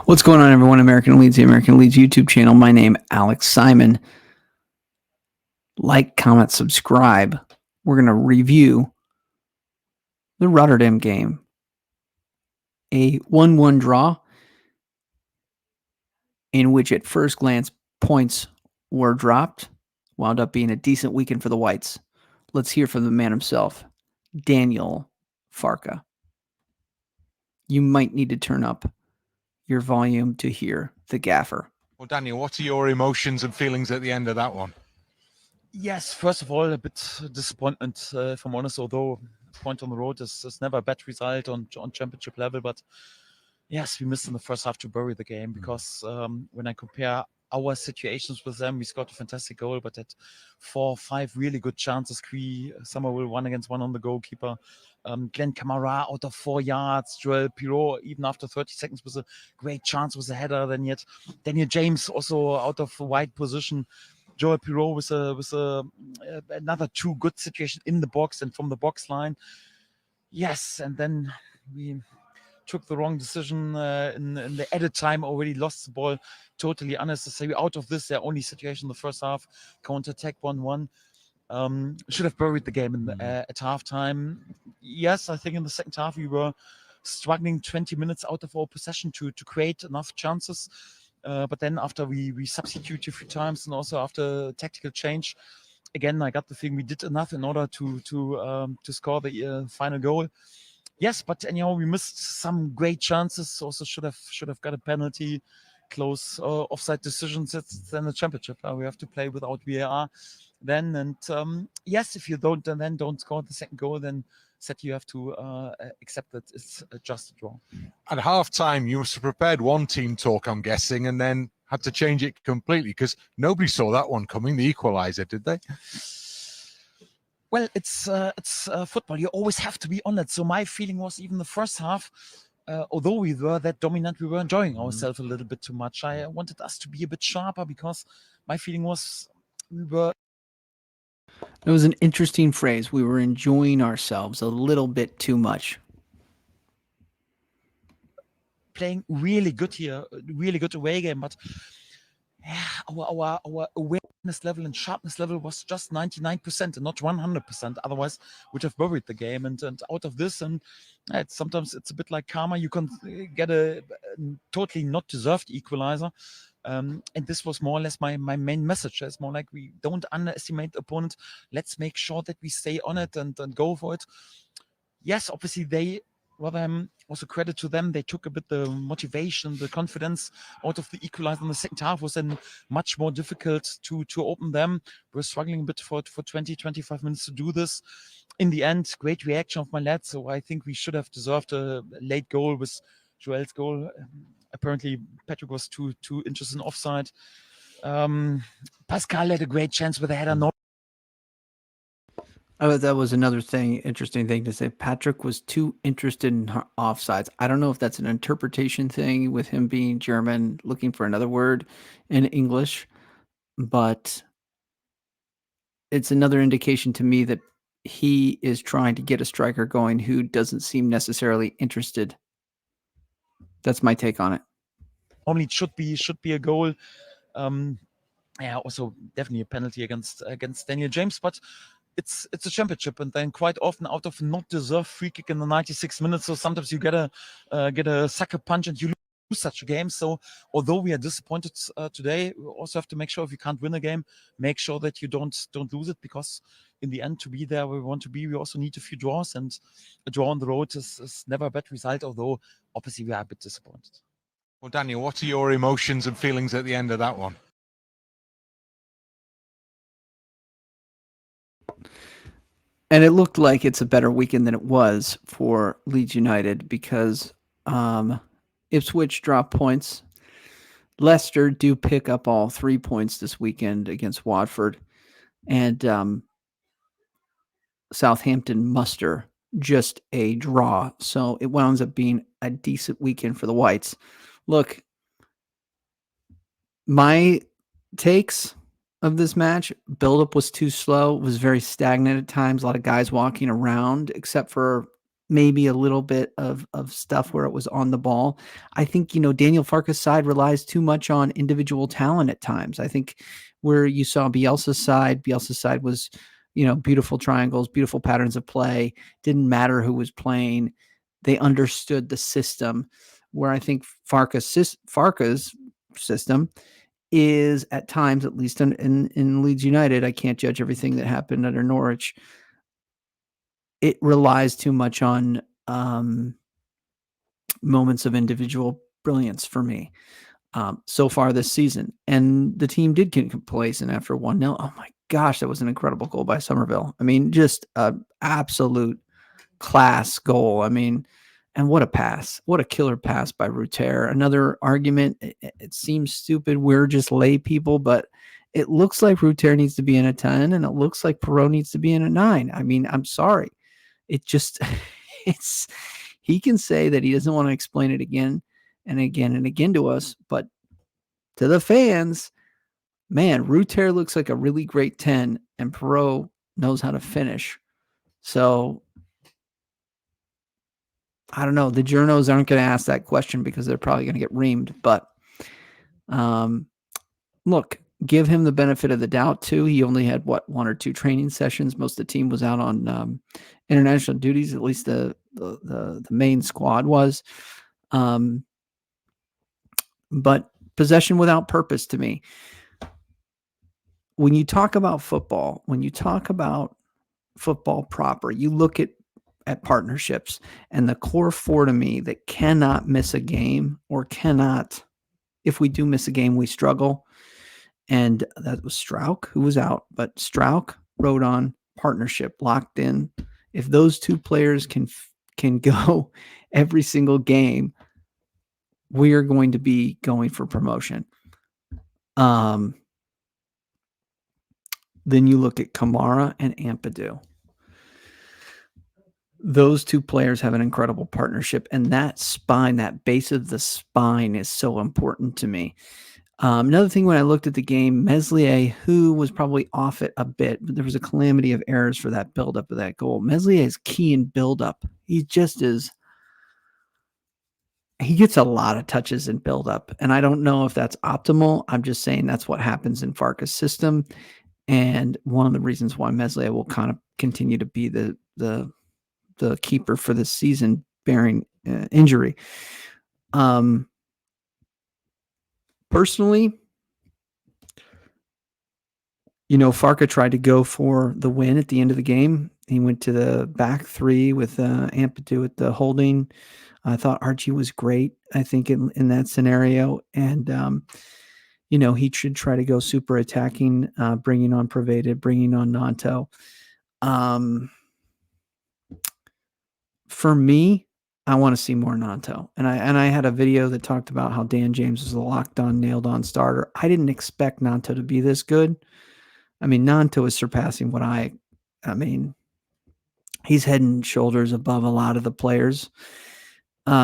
What's going on, everyone? American Leeds, the American Leeds YouTube channel. My name, Alex Simon. Like, comment, subscribe. We're going to review the Rotherham game. A 1-1 draw in which at first glance points were dropped. Wound up being a decent weekend for the Whites. Let's hear from the man himself, Daniel Farka. You might need to turn up your volume to hear the Gaffer. Well, Daniel, what are your emotions and feelings at the end of that one? Yes, first of all, a bit disappointment, if I'm honest, although a point on the road is never a bad result on championship level. But yes, we missed in the first half to bury the game because when I compare our situations with them, we scored a fantastic goal, but had 4 or 5 really good chances. Summerville 1-against-1 on the goalkeeper. Glenn Kamara out of 4 yards. Joel Pirot, even after 30 seconds, was a great chance, was a header. Then yet Daniel James also out of a wide position. Joel Pirot with another 2 good situations in the box and from the box line. Yes, and then we took the wrong decision in the added time, already lost the ball, totally unnecessary. Out of this, their only situation in the first half, counter-attack 1-1. Should have buried the game at halftime. Yes, I think in the second half we were struggling 20 minutes out of our possession to create enough chances. But then after we substituted a few times and also after tactical change, again, I got the feeling we did enough in order to score the final goal. Yes, but anyhow, we missed some great chances. Also, should have got a penalty, close offside decisions. It's then a championship. We have to play without VAR then. And yes, if you don't score the second goal, then you have to accept that it's just a draw. At half-time, you must have prepared one team talk, I'm guessing, and then had to change it completely because nobody saw that one coming, the equaliser, did they? Well, it's football. You always have to be on it. So my feeling was even the first half, although we were that dominant, we were enjoying ourselves a little bit too much. I wanted us to be a bit sharper because my feeling was we were. It was an interesting phrase. We were enjoying ourselves a little bit too much. Playing really good here, really good away game, but our awareness level and sharpness level was just 99% and not 100%. Otherwise, would have buried the game. And out of this, and sometimes it's a bit like karma. You can get a totally not deserved equalizer. And this was more or less my main message. It's more like we don't underestimate the opponent. Let's make sure that we stay on it and go for it. Yes, obviously also credit to them. They took a bit the motivation, the confidence out of the equalizer in the second half. Was then much more difficult to open them. We're struggling a bit for 20, 25 minutes to do this. In the end, great reaction of my lads. So I think we should have deserved a late goal with Joel's goal. Apparently, Patrick was too interested in offside. Pascal had a great chance with a header. That was another interesting thing to say. Patrick was too interested in offsides. I don't know if that's an interpretation thing with him being German, looking for another word in English, but it's another indication to me that he is trying to get a striker going who doesn't seem necessarily interested. That's my take on it. Normally, it should be a goal. Also definitely a penalty against Daniel James, but it's a championship, and then quite often out of not deserved free kick in the 96 minutes. So sometimes you get a sucker punch and you lose such a game. So although we are disappointed today, we also have to make sure if you can't win a game, make sure that you don't lose it, because in the end, to be there where we want to be, we also need a few draws, and a draw on the road is never a bad result. Although obviously we are a bit disappointed. Well, Daniel, what are your emotions and feelings at the end of that one? And it looked like it's a better weekend than it was for Leeds United because Ipswich dropped points. Leicester do pick up all 3 points this weekend against Watford. And Southampton muster just a draw. So it winds up being a decent weekend for the Whites. Look, my takes of this match, buildup was too slow, was very stagnant at times, a lot of guys walking around, except for maybe a little bit of stuff where it was on the ball. I think, Daniel Farka's side relies too much on individual talent at times. I think where you saw Bielsa's side was, beautiful triangles, beautiful patterns of play. Didn't matter who was playing. They understood the system. Where I think Farka's system is at times, at least in Leeds United, I can't judge everything that happened under Norwich. It relies too much on moments of individual brilliance for me so far this season. And the team did get complacent after 1-0. Oh my gosh, that was an incredible goal by Somerville. I mean, just an absolute class goal. I mean, and what a pass. What a killer pass by Ruter. Another argument, it seems stupid. We're just lay people, but it looks like Ruter needs to be in a 10, and it looks like Perot needs to be in a 9. I mean, I'm sorry. It just, he can say that he doesn't want to explain it again and again and again to us, but to the fans, man, Ruter looks like a really great 10, and Perot knows how to finish. So I don't know. The journos aren't going to ask that question because they're probably going to get reamed. But look, give him the benefit of the doubt too. He only had 1 or 2 training sessions. Most of the team was out on international duties. At least the main squad was. But possession without purpose to me. When you talk about football, proper, you look at partnerships, and the core 4 to me that cannot miss a game, or cannot, if we do miss a game, we struggle. And that was Strauch, who was out, but Strauch, Rodon, partnership locked in. If those 2 players can go every single game, we are going to be going for promotion. Then you look at Kamara and Ampadu. Those 2 players have an incredible partnership, and that spine, that base of the spine, is so important to me. Another thing, when I looked at the game, Meslier, who was probably off it a bit, but there was a calamity of errors for that buildup of that goal. Meslier is key in buildup. He just is. He gets a lot of touches in buildup, and I don't know if that's optimal. I'm just saying that's what happens in Farka's system, and one of the reasons why Meslier will kind of continue to be the keeper for this season, bearing injury. Personally, Farka tried to go for the win at the end of the game. He went to the back 3 with Ampadu at the holding. I thought Archie was great, I think, in that scenario. And, he should try to go super attacking, bringing on Pervaded, bringing on Nanto. For me, I want to see more Nanto. And I had a video that talked about how Dan James was a locked-on, nailed-on starter. I didn't expect Nanto to be this good. I mean, Nanto is surpassing what I mean, he's head and shoulders above a lot of the players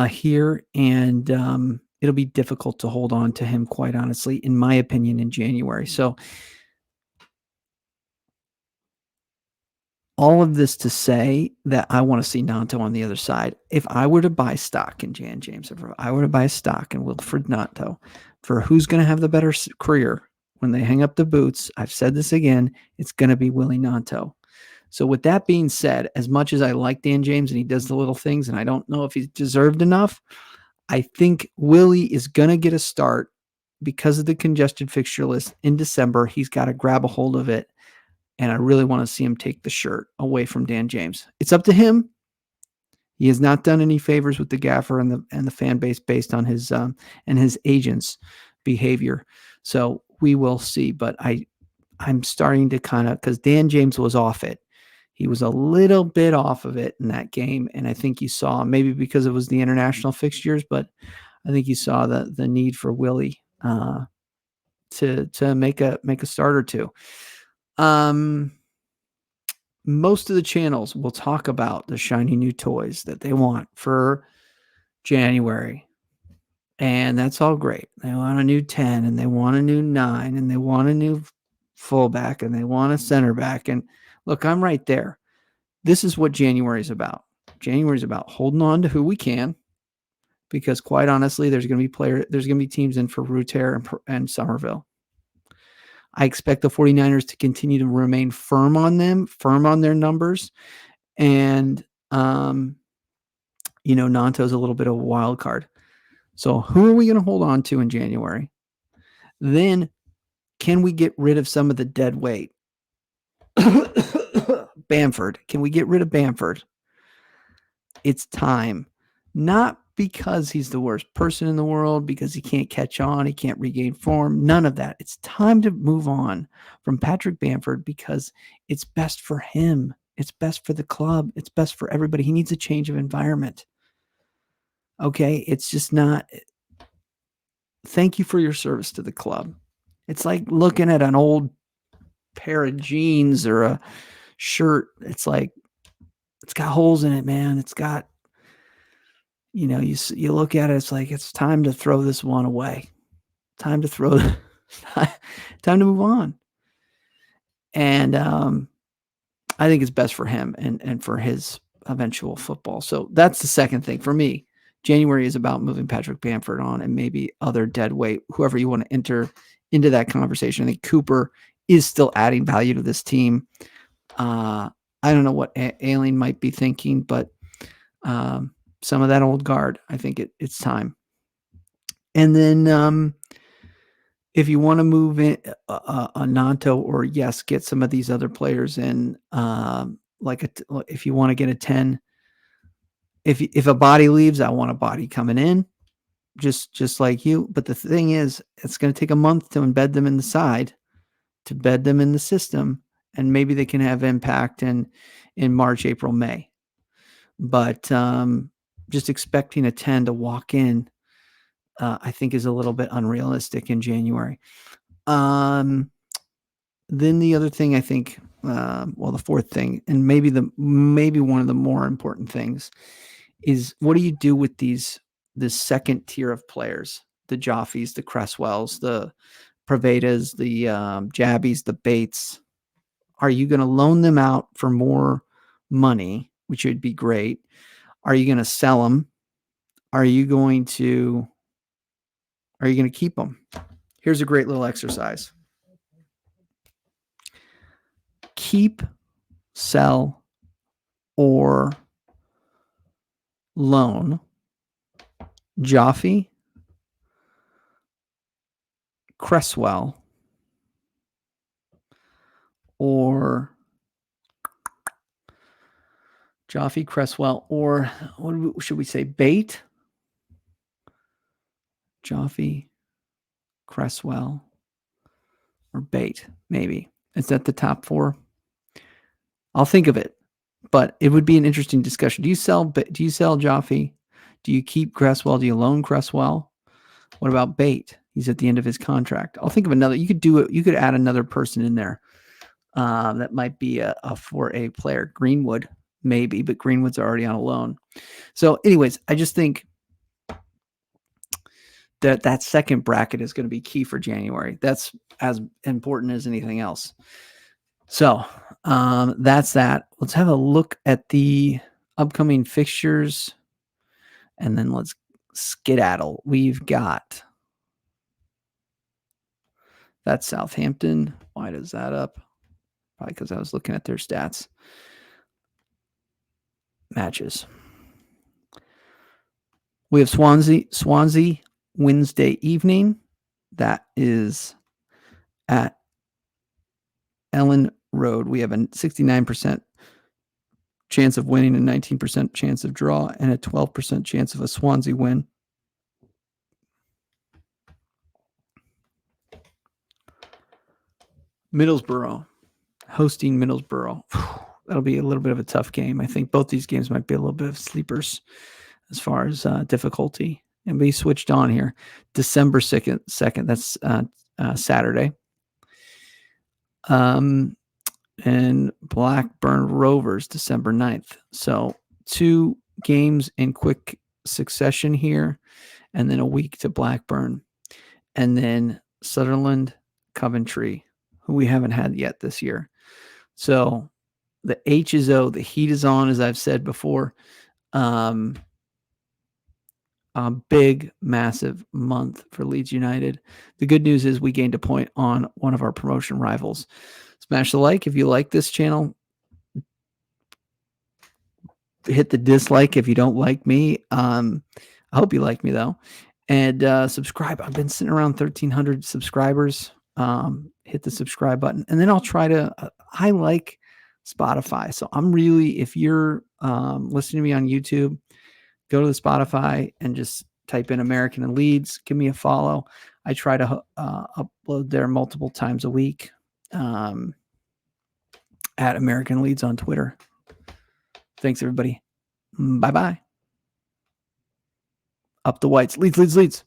here. And it'll be difficult to hold on to him, quite honestly, in my opinion, in January. So all of this to say that I want to see Nanto on the other side. If I were to buy stock in Jan James, if I were to buy stock in Wilfred Nanto for who's going to have the better career when they hang up the boots, I've said this again, it's going to be Willie Nanto. So with that being said, as much as I like Dan James and he does the little things, and I don't know if he's deserved enough, I think Willie is going to get a start because of the congested fixture list in December. He's got to grab a hold of it. And I really want to see him take the shirt away from Dan James. It's up to him. He has not done any favors with the Gaffer and the fan base based on his and his agent's behavior. So we will see. But I'm starting to kind of, because Dan James was off it. He was a little bit off of it in that game, and I think you saw, maybe because it was the international fixtures, but I think you saw the need for Willie to make a start or 2. Most of the channels will talk about the shiny new toys that they want for January. And that's all great. They want a new 10, and they want a new 9, and they want a new fullback, and they want a center back. And look, I'm right there. This is what January is about. January is about holding on to who we can, because quite honestly, there's going to be teams in for Ruther and Somerville. I expect the 49ers to continue to remain firm on their numbers. And, Nanto's a little bit of a wild card. So who are we going to hold on to in January? Then can we get rid of some of the dead weight? Bamford. Can we get rid of Bamford? It's time. Not because he's the worst person in the world, because he can't catch on, he can't regain form, none of that. It's time to move on from Patrick Bamford because it's best for him. It's best for the club. It's best for everybody. He needs a change of environment. Okay? It's just not. Thank you for your service to the club. It's like looking at an old pair of jeans or a shirt. It's like, it's got holes in it, man. It's got, you look at it, it's like, it's time to throw this one away. Time to move on. And I think it's best for him and for his eventual football. So that's the second thing for me. January is about moving Patrick Bamford on and maybe other dead weight, whoever you want to enter into that conversation. I think Cooper is still adding value to this team. I don't know what Aileen might be thinking, but some of that old guard, I think it's time. And then if you want to move in a Nanto, or yes, get some of these other players in, if you want to get a 10, if a body leaves, I want a body coming in, just like you. But the thing is, it's going to take a month to embed them in the side, to bed them in the system, and maybe they can have impact in March, April, May. But just expecting a 10 to walk in, I think is a little bit unrealistic in January. Then the other thing I think, the fourth thing, and maybe one of the more important things, is what do you do with this second tier of players, the Joffeys, the Cresswells, the Pravedas, the Jabbies, the Bates? Are you going to loan them out for more money, which would be great? Are you going to sell them? Are you going to keep them? Here's a great little exercise. Keep, sell, or loan Joffe, Cresswell, or Joffe, Cresswell, or what should we say? Bate, Joffe, Cresswell, or Bate, maybe. Is that the top four? I'll think of it, but it would be an interesting discussion. Do you sell Joffe? Do you keep Cresswell? Do you loan Cresswell? What about Bate? He's at the end of his contract. I'll think of another. You could do it. You could add another person in there. That might be a 4A player. Greenwood, maybe, but Greenwood's already on a loan. So anyways, I just think that second bracket is going to be key for January. That's as important as anything else. So that's that. Let's have a look at the upcoming fixtures, and then let's skedaddle. We've got that's Southampton. Why does that up? Probably because I was looking at their stats. Matches. We have Swansea Wednesday evening. That is at Ellen Road. We have a 69% chance of winning, a 19% chance of draw, and a 12% chance of a Swansea win. Middlesbrough, hosting Middlesbrough. That'll be a little bit of a tough game. I think both these games might be a little bit of sleepers as far as difficulty. And we switched on here. December 2nd. That's Saturday. And Blackburn Rovers, December 9th. So 2 games in quick succession here, and then a week to Blackburn. And then Sunderland, Coventry, who we haven't had yet this year. So the H is O, the heat is on, as I've said before. Big, massive month for Leeds United. The good news is we gained a point on one of our promotion rivals. Smash the like if you like this channel. Hit the dislike if you don't like me. I hope you like me though. And subscribe. I've been sitting around 1,300 subscribers. Hit the subscribe button. And then I'll try to, I like Spotify. So I'm really, if you're listening to me on YouTube, go to the Spotify and just type in American and Leeds. Give me a follow. I try to upload there multiple times a week. At American Leeds on Twitter. Thanks, everybody. Bye-bye. Up the whites. Leeds, Leeds, Leeds.